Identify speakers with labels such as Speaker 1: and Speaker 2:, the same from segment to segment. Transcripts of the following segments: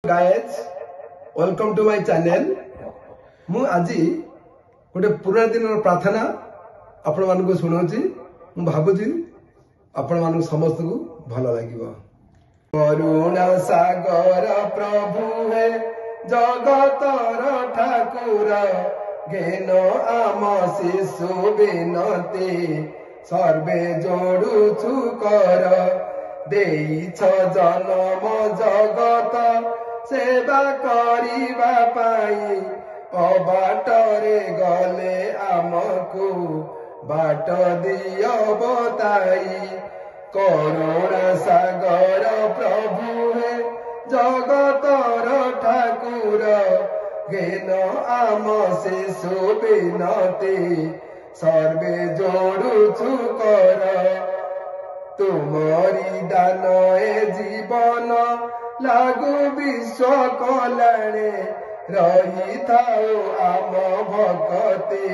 Speaker 1: guys, welcome to my channel. मु आज गोटे पुराना दिन प्रार्थना आपण मानक शुणाऊँगी मु भावुची आपण मानक समस्त को भल लगे। करुणा सागर प्रभु है जगतर ठाकुर घेन आम शिशु विनती सर्वे जोड़ुछु कर देइछ जन्म जगत सेवा करिबा पाई अबाटरे गले आमको बाट दियो बताई। करुणा सागर प्रभु है जगतर ठाकुर घेन आम शिशु विनती सर्वे जोड़ुछु कर तुमरी दान ए जीवन लागू विश्व कल्याणे रही थाओ आम भक्ति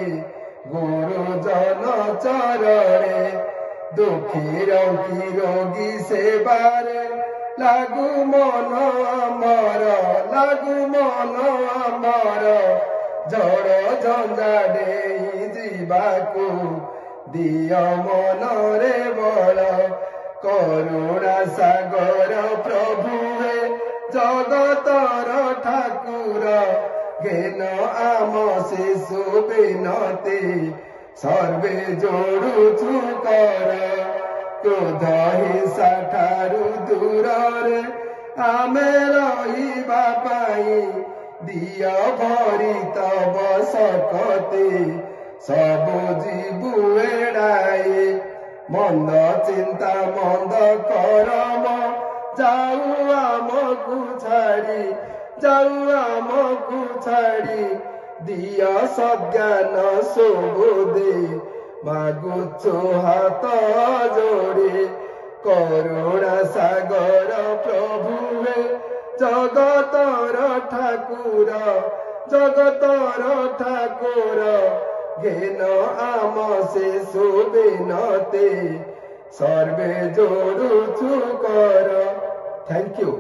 Speaker 1: गुरुजन चरणे दुखी रोगी सेवारे लागू मन आमर जड़ झंझाड़े जीवाकू दिय मन रे बल। करुणा सागर प्रभु है जगतर ठाकुर घेन आम शिशु विनती सर्वे जोड़ुछु कर क्रोध हिंसा ठारू दूर रे आमे रहिबा पाई दिय भरी तब सकती सब जीवु एड़ाई मंद चिंता मंद करम जाऊ आमकु छाड़ी दिय सज्ञान सुबुद्धि मागुछु हाथ जोड़ी। करुणा सागर प्रभु है जगतर ठाकुर घेन आम शिशु विनती सर्वे जोड़ुछु कर। Thank you.